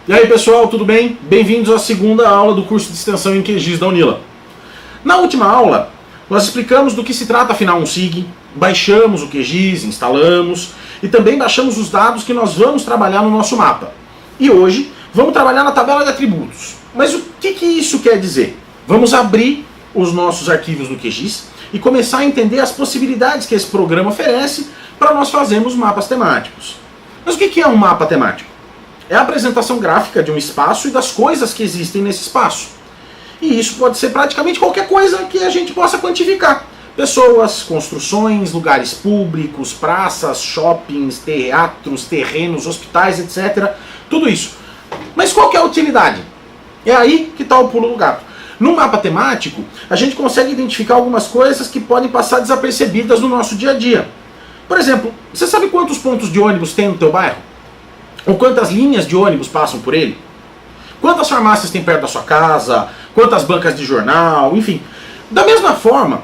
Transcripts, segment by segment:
E aí pessoal, tudo bem? Bem-vindos à segunda aula do curso de extensão em QGIS da Unila. Na última aula, nós explicamos do que se trata afinal um SIG, baixamos o QGIS, instalamos e também baixamos os dados que nós vamos trabalhar no nosso mapa. E hoje vamos trabalhar na tabela de atributos. Mas o que isso quer dizer? Vamos abrir os nossos arquivos no QGIS e começar a entender as possibilidades que esse programa oferece para nós fazermos mapas temáticos. Mas o que é um mapa temático? É a apresentação gráfica de um espaço e das coisas que existem nesse espaço. E isso pode ser praticamente qualquer coisa que a gente possa quantificar. Pessoas, construções, lugares públicos, praças, shoppings, teatros, terrenos, hospitais, etc. Tudo isso. Mas qual que é a utilidade? É aí que está o pulo do gato. No mapa temático, a gente consegue identificar algumas coisas que podem passar desapercebidas no nosso dia a dia. Por exemplo, você sabe quantos pontos de ônibus tem no teu bairro? Ou quantas linhas de ônibus passam por ele? Quantas farmácias tem perto da sua casa? Quantas bancas de jornal? Enfim. Da mesma forma,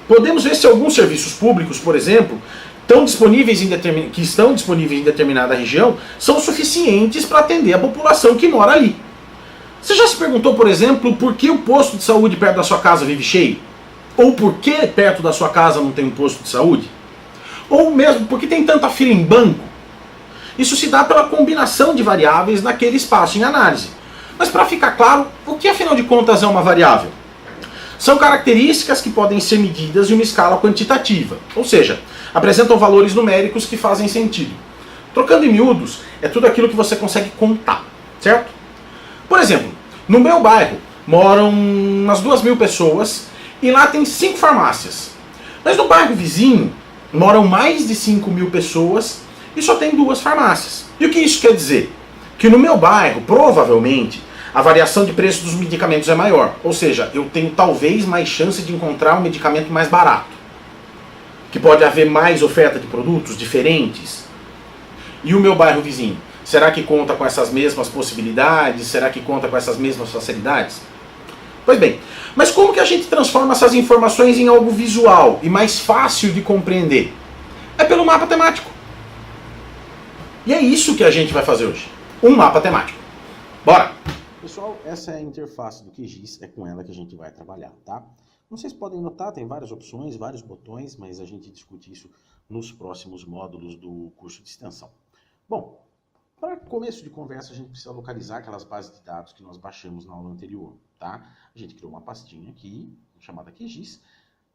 podemos ver se alguns serviços públicos, por exemplo, que estão disponíveis em determinada região, são suficientes para atender a população que mora ali. Você já se perguntou, por exemplo, por que o posto de saúde perto da sua casa vive cheio? Ou por que perto da sua casa não tem um posto de saúde? Ou mesmo, por que tem tanta fila em banco? Isso se dá pela combinação de variáveis naquele espaço em análise. Mas para ficar claro, o que afinal de contas é uma variável? São características que podem ser medidas em uma escala quantitativa, ou seja, apresentam valores numéricos que fazem sentido. Trocando em miúdos, é tudo aquilo que você consegue contar, certo? Por exemplo, no meu bairro moram umas 2.000 pessoas e lá tem 5 farmácias. Mas no bairro vizinho moram mais de 5.000 pessoas e só tem 2 farmácias. E o que isso quer dizer? Que no meu bairro, provavelmente, a variação de preço dos medicamentos é maior. Ou seja, eu tenho talvez mais chance de encontrar um medicamento mais barato. Que pode haver mais oferta de produtos diferentes. E o meu bairro vizinho? Será que conta com essas mesmas possibilidades? Será que conta com essas mesmas facilidades? Pois bem, mas como que a gente transforma essas informações em algo visual e mais fácil de compreender? É pelo mapa temático. E é isso que a gente vai fazer hoje. Um mapa temático. Bora! Pessoal, essa é a interface do QGIS, é com ela que a gente vai trabalhar, tá? Não sei se podem notar, tem várias opções, vários botões, mas a gente discute isso nos próximos módulos do curso de extensão. Bom, para começo de conversa, a gente precisa localizar aquelas bases de dados que nós baixamos na aula anterior, tá? A gente criou uma pastinha aqui, chamada QGIS.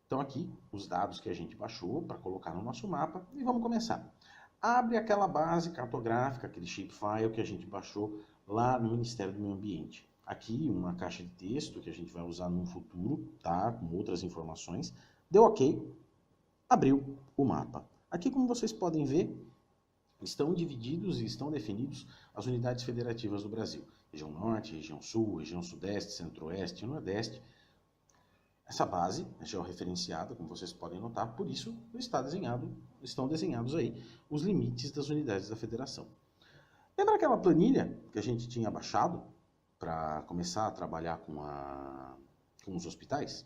Então aqui, os dados que a gente baixou para colocar no nosso mapa, e vamos começar. Abre aquela base cartográfica, aquele shapefile que a gente baixou lá no Ministério do Meio Ambiente. Aqui uma caixa de texto que a gente vai usar no futuro, tá? Com outras informações. Deu OK, abriu o mapa. Aqui, como vocês podem ver, estão divididos e estão definidos as unidades federativas do Brasil. Região Norte, Região Sul, Região Sudeste, Centro-Oeste e Nordeste. Essa base é georreferenciada, como vocês podem notar, por isso estão desenhados aí os limites das unidades da federação. Lembra aquela planilha que a gente tinha baixado para começar a trabalhar com os hospitais?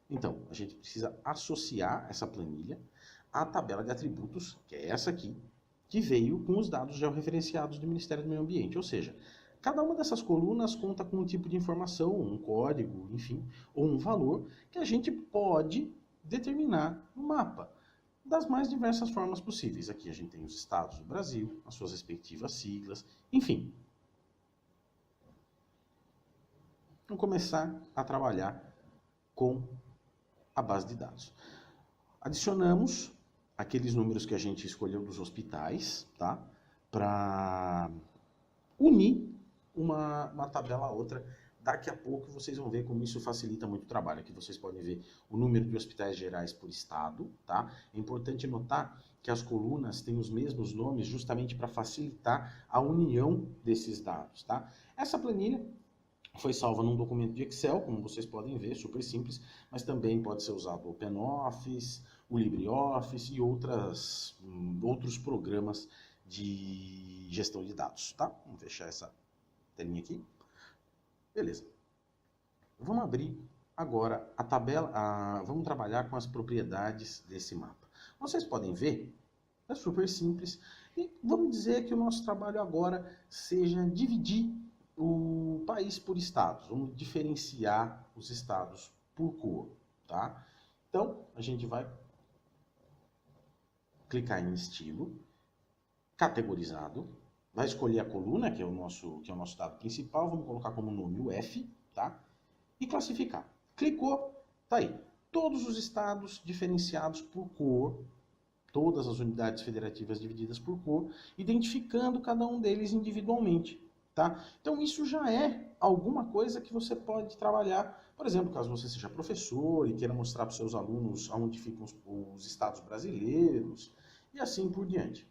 Então, a gente precisa associar essa planilha à tabela de atributos, que é essa aqui, que veio com os dados georreferenciados do Ministério do Meio Ambiente, ou seja, cada uma dessas colunas conta com um tipo de informação, um código, enfim, ou um valor que a gente pode determinar no mapa, das mais diversas formas possíveis. Aqui a gente tem os estados do Brasil, as suas respectivas siglas, enfim. Vamos começar a trabalhar com a base de dados. Adicionamos aqueles números que a gente escolheu dos hospitais, tá? Para unir uma tabela a outra. Daqui a pouco vocês vão ver como isso facilita muito o trabalho. Aqui vocês podem ver o número de hospitais gerais por estado, tá? É importante notar que as colunas têm os mesmos nomes justamente para facilitar a união desses dados, tá? Essa planilha foi salva num documento de Excel, como vocês podem ver, super simples, mas também pode ser usado o OpenOffice, o LibreOffice e outros programas de gestão de dados, tá? Vamos fechar essa telinha aqui. Beleza. Vamos abrir agora a tabela, vamos trabalhar com as propriedades desse mapa. Vocês podem ver, é super simples, e vamos dizer que o nosso trabalho agora seja dividir o país por estados. Vamos diferenciar os estados por cor, tá? Então, a gente vai clicar em estilo, categorizado, vai escolher a coluna, que é o nosso dado principal, vamos colocar como nome o F, tá? E classificar. Clicou, tá aí. Todos os estados diferenciados por cor, todas as unidades federativas divididas por cor, identificando cada um deles individualmente, tá? Então isso já é alguma coisa que você pode trabalhar, por exemplo, caso você seja professor e queira mostrar para os seus alunos onde ficam os estados brasileiros e assim por diante.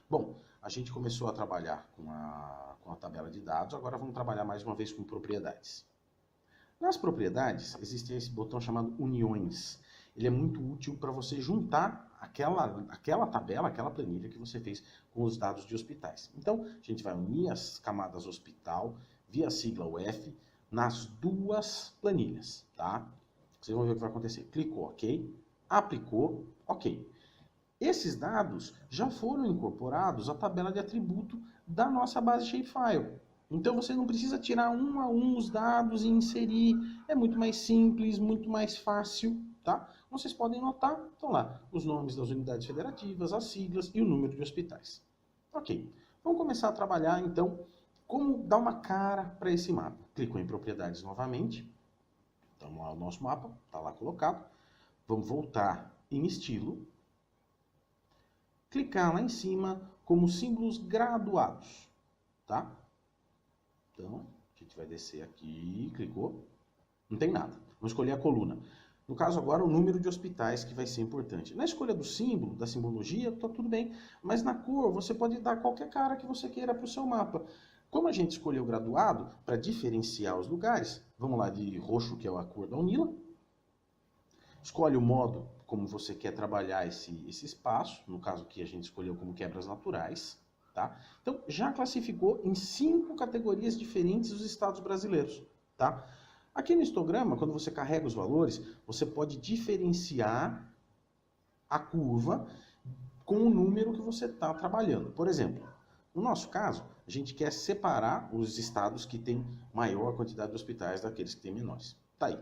Bom, a gente começou a trabalhar com a tabela de dados, agora vamos trabalhar mais uma vez com propriedades. Nas propriedades, existe esse botão chamado Uniões. Ele é muito útil para você juntar aquela tabela, aquela planilha que você fez com os dados de hospitais. Então, a gente vai unir as camadas hospital via a sigla UF nas duas planilhas, tá? Vocês vão ver o que vai acontecer. Clicou OK, aplicou OK. Esses dados já foram incorporados à tabela de atributo da nossa base Shapefile. Então você não precisa tirar um a um os dados e inserir. É muito mais simples, muito mais fácil, tá? Como vocês podem notar, estão lá os nomes das unidades federativas, as siglas e o número de hospitais. Ok, vamos começar a trabalhar então como dar uma cara para esse mapa. Clicou em propriedades novamente. Então lá o nosso mapa, está lá colocado. Vamos voltar em estilo. Clicar lá em cima como símbolos graduados, tá? Então, a gente vai descer aqui, clicou, não tem nada. Vamos escolher a coluna. No caso agora, o número de hospitais que vai ser importante. Na escolha do símbolo, da simbologia, tá tudo bem. Mas na cor, você pode dar qualquer cara que você queira para o seu mapa. Como a gente escolheu graduado, para diferenciar os lugares, vamos lá de roxo, que é a cor da UNILA. Escolhe o modo como você quer trabalhar esse espaço. No caso aqui, a gente escolheu como quebras naturais. Tá? Então, já classificou em 5 categorias diferentes os estados brasileiros. Tá? Aqui no histograma, quando você carrega os valores, você pode diferenciar a curva com o número que você está trabalhando. Por exemplo, no nosso caso, a gente quer separar os estados que têm maior quantidade de hospitais daqueles que têm menores. Tá aí.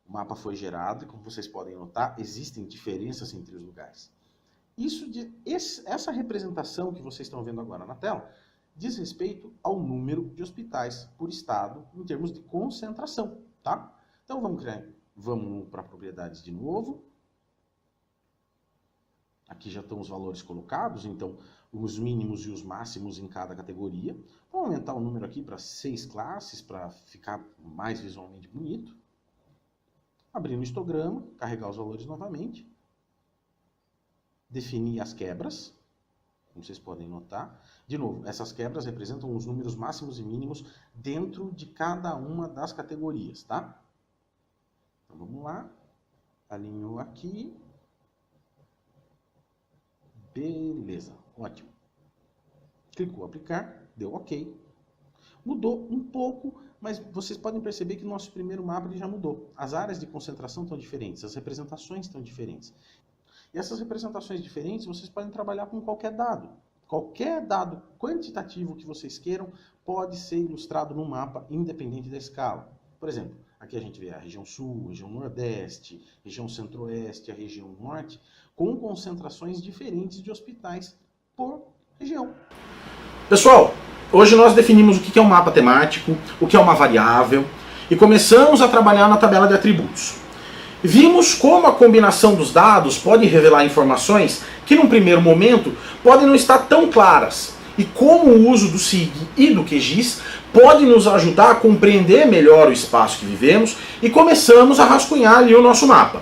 O mapa foi gerado e, como vocês podem notar, existem diferenças entre os lugares. Essa representação que vocês estão vendo agora na tela diz respeito ao número de hospitais por estado em termos de concentração, tá? Então vamos para propriedades de novo. Aqui já estão os valores colocados, então os mínimos e os máximos em cada categoria. Vamos aumentar o número aqui para 6 classes para ficar mais visualmente bonito. Abrir no histograma, carregar os valores novamente. Definir as quebras, como vocês podem notar. De novo, essas quebras representam os números máximos e mínimos dentro de cada uma das categorias, tá? Então vamos lá, alinhou aqui. Beleza, ótimo. Clicou aplicar, deu OK. Mudou um pouco, mas vocês podem perceber que no nosso primeiro mapa ele já mudou. As áreas de concentração estão diferentes, as representações estão diferentes. E essas representações diferentes, vocês podem trabalhar com qualquer dado. Qualquer dado quantitativo que vocês queiram pode ser ilustrado no mapa, independente da escala. Por exemplo, aqui a gente vê a região sul, a região nordeste, região centro-oeste, a região norte, com concentrações diferentes de hospitais por região. Pessoal, hoje nós definimos o que é um mapa temático, o que é uma variável, e começamos a trabalhar na tabela de atributos. Vimos como a combinação dos dados pode revelar informações que, num primeiro momento, podem não estar tão claras, e como o uso do SIG e do QGIS pode nos ajudar a compreender melhor o espaço que vivemos, e começamos a rascunhar ali o nosso mapa.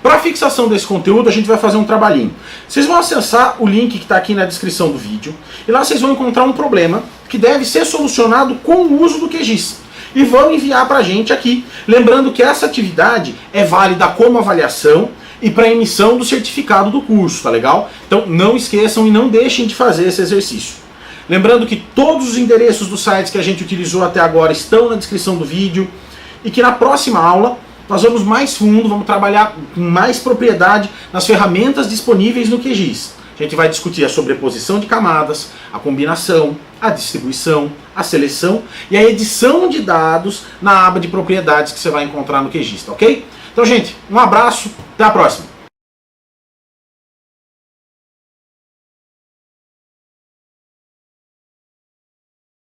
Para a fixação desse conteúdo, a gente vai fazer um trabalhinho. Vocês vão acessar o link que está aqui na descrição do vídeo, e lá vocês vão encontrar um problema que deve ser solucionado com o uso do QGIS. E vão enviar para a gente aqui, lembrando que essa atividade é válida como avaliação e para emissão do certificado do curso, tá legal? Então não esqueçam e não deixem de fazer esse exercício. Lembrando que todos os endereços dos sites que a gente utilizou até agora estão na descrição do vídeo e que na próxima aula nós vamos mais fundo, vamos trabalhar com mais propriedade nas ferramentas disponíveis no QGIS. A gente vai discutir a sobreposição de camadas, a combinação, a distribuição, a seleção e a edição de dados na aba de propriedades que você vai encontrar no QGIS, tá ok? Então, gente, um abraço, até a próxima!